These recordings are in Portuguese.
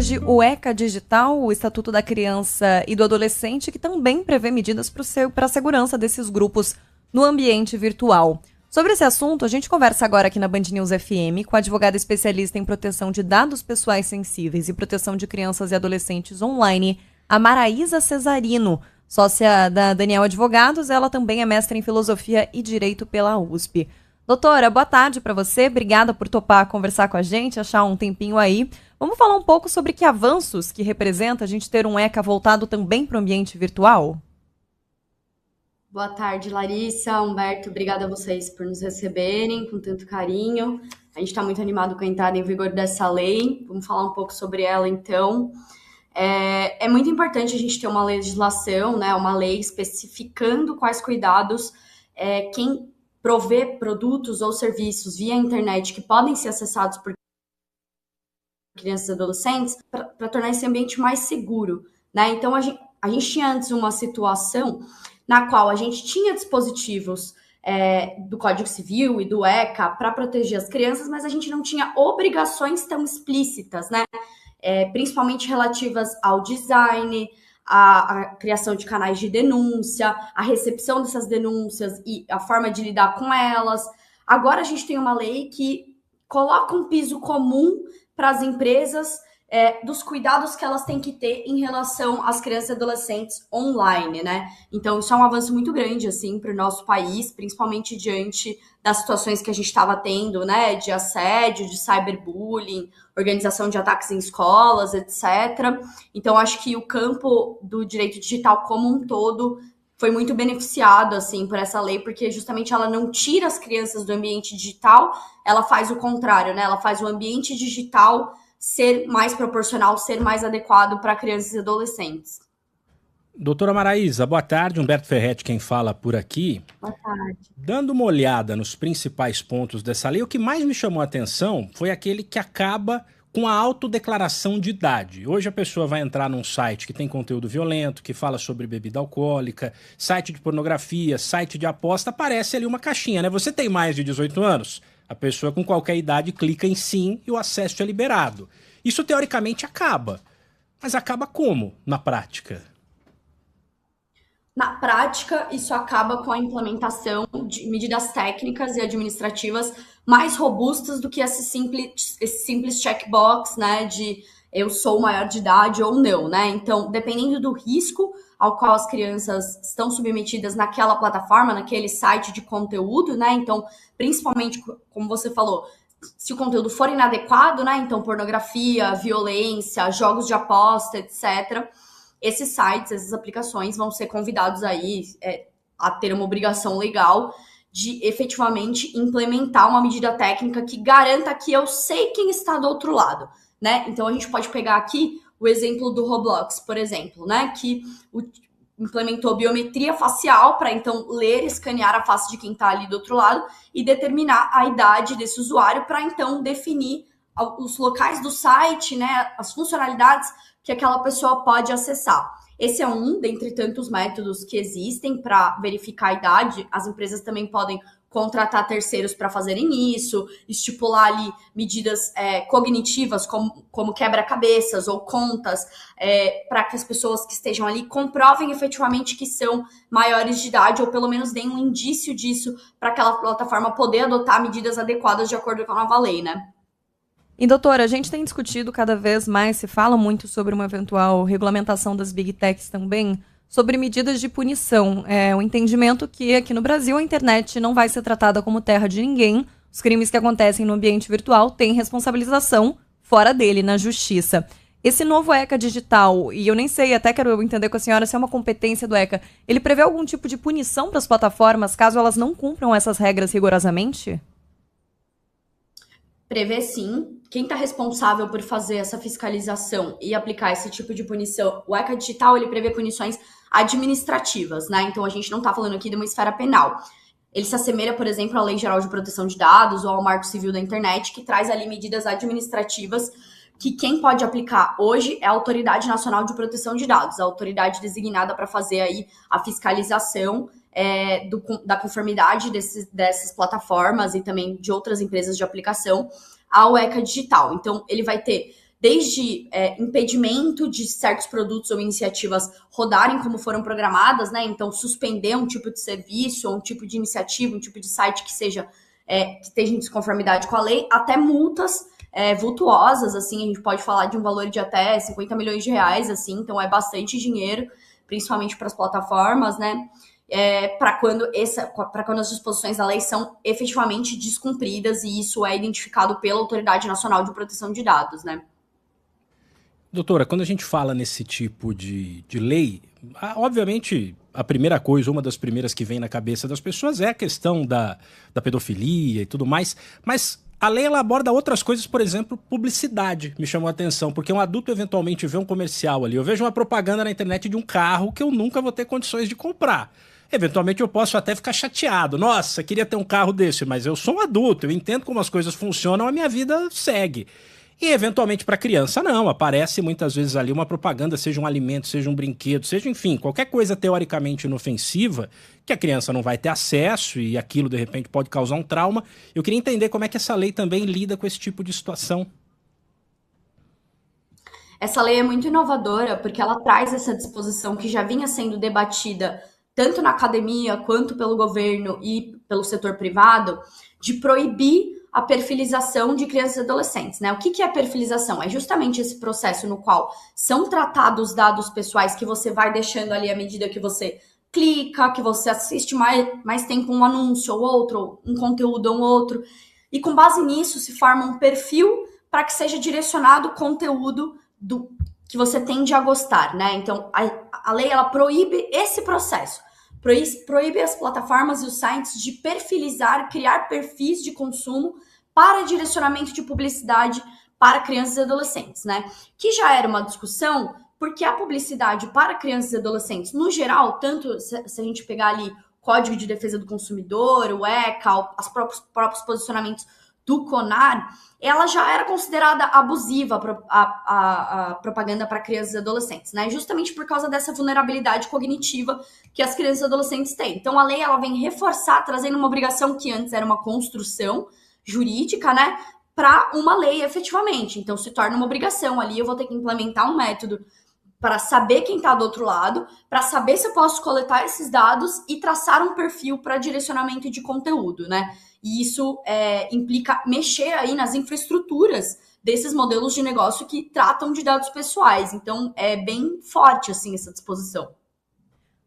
hoje o ECA Digital, o Estatuto da Criança e do Adolescente, que também prevê medidas para a segurança desses grupos no ambiente virtual. Sobre esse assunto, a gente conversa agora aqui na Band News FM com a advogada especialista em proteção de dados pessoais sensíveis e proteção de crianças e adolescentes online, a Maraísa Cesarino, sócia da Daniel Advogados. Ela também é mestra em Filosofia e Direito pela USP. Doutora, boa tarde para você. Obrigada por topar conversar com a gente, achar um tempinho aí. Vamos falar um pouco sobre que avanços que representa a gente ter um ECA voltado também para o ambiente virtual? Boa tarde, Larissa, Humberto, obrigada a vocês por nos receberem com tanto carinho. A gente está muito animado com a entrada em vigor dessa lei. Vamos falar um pouco sobre ela, então. É muito importante a gente ter uma legislação, né, uma lei especificando quais cuidados quem provê produtos ou serviços via internet que podem ser acessados por crianças e adolescentes para tornar esse ambiente mais seguro, né? Então, a gente tinha antes uma situação na qual a gente tinha dispositivos do Código Civil e do ECA para proteger as crianças, mas a gente não tinha obrigações tão explícitas, né? Principalmente relativas ao design, a criação de canais de denúncia, a recepção dessas denúncias e a forma de lidar com elas. Agora a gente tem uma lei que coloca um piso comum para as empresas dos cuidados que elas têm que ter em relação às crianças e adolescentes online, né? Então, isso é um avanço muito grande, assim, para o nosso país, principalmente diante das situações que a gente estava tendo, né? De assédio, de cyberbullying, organização de ataques em escolas, etc. Então, acho que o campo do direito digital como um todo foi muito beneficiado, assim, por essa lei, porque justamente ela não tira as crianças do ambiente digital, ela faz o contrário, né? Ela faz o ambiente digital ser mais proporcional, ser mais adequado para crianças e adolescentes. Doutora Maraísa, boa tarde. Humberto Ferretti quem fala por aqui. Boa tarde. Dando uma olhada nos principais pontos dessa lei, o que mais me chamou a atenção foi aquele que acaba com a autodeclaração de idade. Hoje a pessoa vai entrar num site que tem conteúdo violento, que fala sobre bebida alcoólica, site de pornografia, site de aposta, aparece ali uma caixinha, né? Você tem mais de 18 anos? A pessoa com qualquer idade clica em sim e o acesso é liberado. Isso teoricamente acaba. Mas acaba como na prática? Na prática, isso acaba com a implementação de medidas técnicas e administrativas mais robustas do que esse simples checkbox, né, de eu sou maior de idade ou não, né? Então, dependendo do risco ao qual as crianças estão submetidas naquela plataforma, naquele site de conteúdo, né? Então, principalmente, como você falou, se o conteúdo for inadequado, né? Então, pornografia, violência, jogos de aposta, etc., esses sites, essas aplicações vão ser convidados aí a ter uma obrigação legal de efetivamente implementar uma medida técnica que garanta que eu sei quem está do outro lado, né? Então a gente pode pegar aqui o exemplo do Roblox, por exemplo, né? Que implementou biometria facial para então ler e escanear a face de quem está ali do outro lado e determinar a idade desse usuário para então definir os locais do site, né? As funcionalidades que aquela pessoa pode acessar. Esse é um dentre tantos métodos que existem para verificar a idade. As empresas também podem contratar terceiros para fazerem isso, estipular ali medidas cognitivas, como quebra-cabeças ou contas, para que as pessoas que estejam ali comprovem efetivamente que são maiores de idade, ou pelo menos deem um indício disso para aquela plataforma poder adotar medidas adequadas de acordo com a nova lei, né? E, doutora, a gente tem discutido cada vez mais, se fala muito sobre uma eventual regulamentação das Big Techs também, sobre medidas de punição. O entendimento que aqui no Brasil a internet não vai ser tratada como terra de ninguém. Os crimes que acontecem no ambiente virtual têm responsabilização fora dele, na justiça. Esse novo ECA digital, e eu nem sei, até quero entender com a senhora se é uma competência do ECA, ele prevê algum tipo de punição para as plataformas caso elas não cumpram essas regras rigorosamente? Prevê sim. Quem está responsável por fazer essa fiscalização e aplicar esse tipo de punição, o ECA Digital, ele prevê punições administrativas, né? Então, a gente não está falando aqui de uma esfera penal. Ele se assemelha, por exemplo, à Lei Geral de Proteção de Dados ou ao Marco Civil da Internet, que traz ali medidas administrativas que quem pode aplicar hoje é a Autoridade Nacional de Proteção de Dados, a autoridade designada para fazer aí a fiscalização da conformidade dessas plataformas e também de outras empresas de aplicação ao ECA Digital. Então, ele vai ter desde impedimento de certos produtos ou iniciativas rodarem como foram programadas, né? Então, suspender um tipo de serviço, ou um tipo de iniciativa, um tipo de site que seja que esteja em desconformidade com a lei, até multas vultuosas, assim, a gente pode falar de um valor de até 50 milhões de reais, assim, então é bastante dinheiro, principalmente para as plataformas, né? Para quando as disposições da lei são efetivamente descumpridas, e isso é identificado pela Autoridade Nacional de Proteção de Dados, né? Doutora, quando a gente fala nesse tipo de lei, obviamente a primeira coisa, uma das primeiras que vem na cabeça das pessoas é a questão da pedofilia e tudo mais, mas a lei ela aborda outras coisas, por exemplo, publicidade me chamou a atenção, porque um adulto eventualmente vê um comercial ali, eu vejo uma propaganda na internet de um carro que eu nunca vou ter condições de comprar. Eventualmente eu posso até ficar chateado, nossa, queria ter um carro desse, mas eu sou um adulto, eu entendo como as coisas funcionam, a minha vida segue. E eventualmente para criança não, aparece muitas vezes ali uma propaganda, seja um alimento, seja um brinquedo, seja enfim, qualquer coisa teoricamente inofensiva, que a criança não vai ter acesso e aquilo de repente pode causar um trauma. Eu queria entender como é que essa lei também lida com esse tipo de situação. Essa lei é muito inovadora porque ela traz essa disposição que já vinha sendo debatida tanto na academia quanto pelo governo e pelo setor privado, de proibir a perfilização de crianças e adolescentes, né? O que é a perfilização? É justamente esse processo no qual são tratados dados pessoais que você vai deixando ali à medida que você clica, que você assiste mais tempo um anúncio ou outro, um conteúdo ou outro, e com base nisso se forma um perfil para que seja direcionado o conteúdo que você tende a gostar, né? Então, a lei, ela proíbe esse processo. Proíbe as plataformas e os sites de perfilizar, criar perfis de consumo para direcionamento de publicidade para crianças e adolescentes, né? Que já era uma discussão, porque a publicidade para crianças e adolescentes, no geral, tanto se a gente pegar ali Código de Defesa do Consumidor, o ECA, os próprios posicionamentos do CONAR, ela já era considerada abusiva a propaganda para crianças e adolescentes, né? Justamente por causa dessa vulnerabilidade cognitiva que as crianças e adolescentes têm. Então, a lei ela vem reforçar, trazendo uma obrigação que antes era uma construção jurídica, né? Para uma lei efetivamente. Então, se torna uma obrigação ali, eu vou ter que implementar um método para saber quem está do outro lado, para saber se eu posso coletar esses dados e traçar um perfil para direcionamento de conteúdo, né? E isso implica mexer aí nas infraestruturas desses modelos de negócio que tratam de dados pessoais. Então, é bem forte, assim, essa disposição.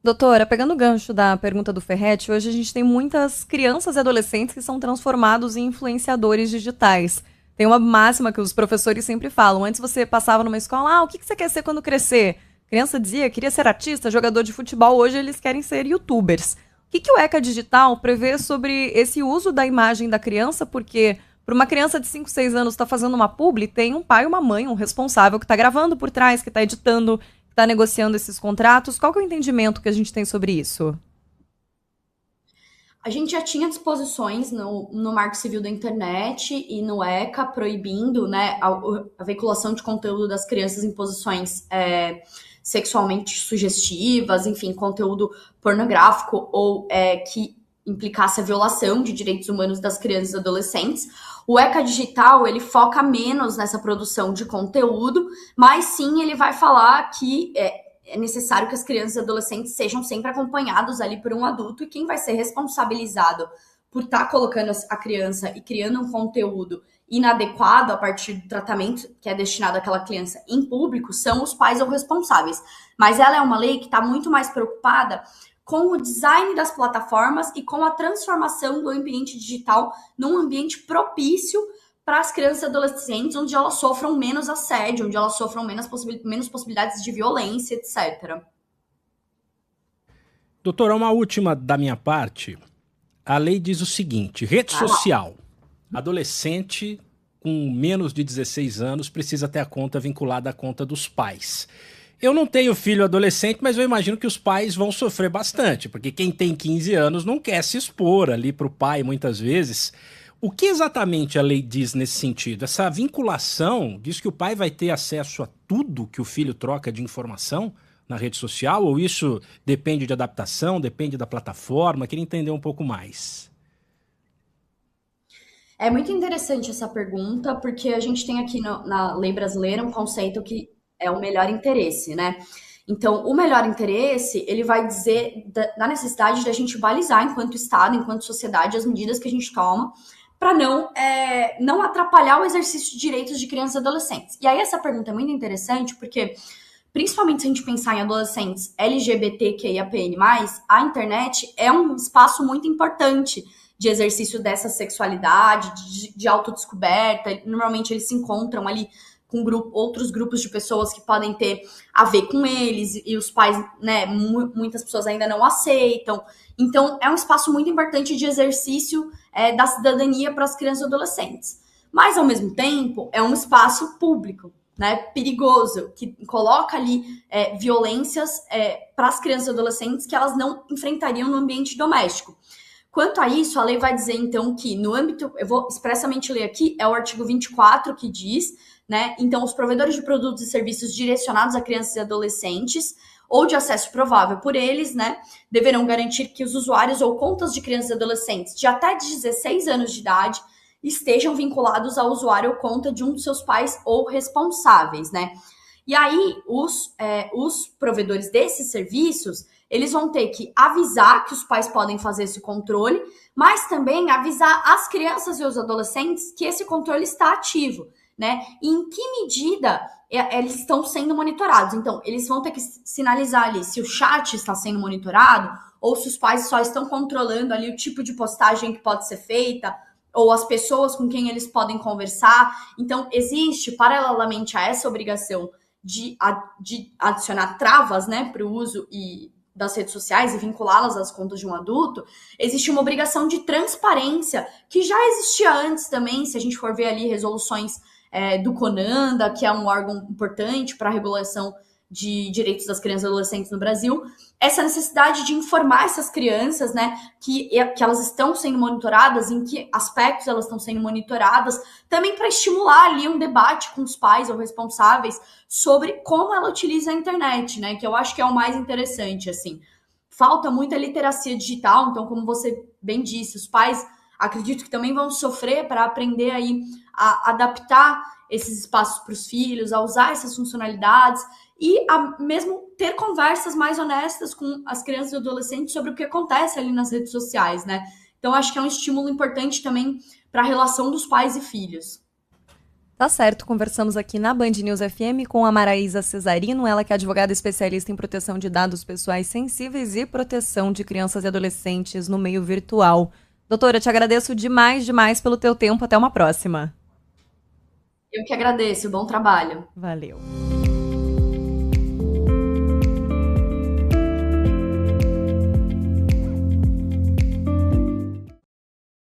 Doutora, pegando o gancho da pergunta do Ferretti, hoje a gente tem muitas crianças e adolescentes que são transformados em influenciadores digitais. Tem uma máxima que os professores sempre falam. Antes você passava numa escola, o que você quer ser quando crescer? A criança dizia, queria ser artista, jogador de futebol. Hoje eles querem ser youtubers. O que o ECA Digital prevê sobre esse uso da imagem da criança? Porque para uma criança de 5, 6 anos estar fazendo uma publi, tem um pai, uma mãe, um responsável que está gravando por trás, que está editando, que está negociando esses contratos. Qual que é o entendimento que a gente tem sobre isso? A gente já tinha disposições no Marco Civil da Internet e no ECA proibindo, né, a veiculação de conteúdo das crianças em posições sexualmente sugestivas, enfim, conteúdo pornográfico ou que implicasse a violação de direitos humanos das crianças e adolescentes. O ECA Digital, ele foca menos nessa produção de conteúdo, mas sim ele vai falar que é necessário que as crianças e adolescentes sejam sempre acompanhados ali por um adulto, e quem vai ser responsabilizado por estar colocando a criança e criando um conteúdo inadequado a partir do tratamento que é destinado àquela criança em público são os pais ou responsáveis. Mas ela é uma lei que está muito mais preocupada com o design das plataformas e com a transformação do ambiente digital num ambiente propício para as crianças e adolescentes, onde elas sofram menos assédio, onde elas sofram menos possibilidades de violência, etc. Doutora, uma última da minha parte. A lei diz o seguinte, rede social, adolescente com menos de 16 anos precisa ter a conta vinculada à conta dos pais. Eu não tenho filho adolescente, mas eu imagino que os pais vão sofrer bastante, porque quem tem 15 anos não quer se expor ali para o pai muitas vezes. O que exatamente a lei diz nesse sentido? Essa vinculação diz que o pai vai ter acesso a tudo que o filho troca de informação na rede social, ou isso depende de adaptação, depende da plataforma? Queria entender um pouco mais. É muito interessante essa pergunta, porque a gente tem aqui na lei brasileira um conceito que é o melhor interesse, né? Então, o melhor interesse, ele vai dizer da necessidade da gente balizar enquanto Estado, enquanto sociedade, as medidas que a gente toma para não atrapalhar o exercício de direitos de crianças e adolescentes. E aí essa pergunta é muito interessante, porque principalmente se a gente pensar em adolescentes LGBTQIAPN+, a internet é um espaço muito importante de exercício dessa sexualidade, de autodescoberta. Normalmente eles se encontram ali com outros grupos de pessoas que podem ter a ver com eles, e os pais, né, muitas pessoas ainda não aceitam. Então, é um espaço muito importante de exercício da cidadania para as crianças e adolescentes. Mas, ao mesmo tempo, é um espaço público, né, perigoso, que coloca ali violências para as crianças e adolescentes que elas não enfrentariam no ambiente doméstico. Quanto a isso, a lei vai dizer, então, que no âmbito, eu vou expressamente ler aqui, é o artigo 24 que diz, né, então, os provedores de produtos e serviços direcionados a crianças e adolescentes ou de acesso provável por eles, né, deverão garantir que os usuários ou contas de crianças e adolescentes de até 16 anos de idade estejam vinculados ao usuário ou conta de um dos seus pais ou responsáveis, né. E aí, os provedores desses serviços, eles vão ter que avisar que os pais podem fazer esse controle, mas também avisar as crianças e os adolescentes que esse controle está ativo, né? E em que medida eles estão sendo monitorados. Então, eles vão ter que sinalizar ali se o chat está sendo monitorado ou se os pais só estão controlando ali o tipo de postagem que pode ser feita ou as pessoas com quem eles podem conversar. Então, existe, paralelamente a essa obrigação de adicionar travas, né, para o uso das redes sociais e vinculá-las às contas de um adulto, existe uma obrigação de transparência que já existia antes também, se a gente for ver ali resoluções do CONANDA, que é um órgão importante para a regulação de direitos das crianças e adolescentes no Brasil, essa necessidade de informar essas crianças, né, que elas estão sendo monitoradas, em que aspectos elas estão sendo monitoradas, também para estimular ali um debate com os pais ou responsáveis sobre como ela utiliza a internet, né, que eu acho que é o mais interessante, assim. Falta muita literacia digital, então, como você bem disse, os pais acredito que também vão sofrer para aprender aí a adaptar esses espaços para os filhos, a usar essas funcionalidades e a mesmo ter conversas mais honestas com as crianças e adolescentes sobre o que acontece ali nas redes sociais, né? Então, acho que é um estímulo importante também para a relação dos pais e filhos. Tá certo, conversamos aqui na Band News FM com a Maraísa Cesarino, ela que é advogada especialista em proteção de dados pessoais sensíveis e proteção de crianças e adolescentes no meio virtual. Doutora, te agradeço demais pelo teu tempo. Até uma próxima. Eu que agradeço. Bom trabalho. Valeu.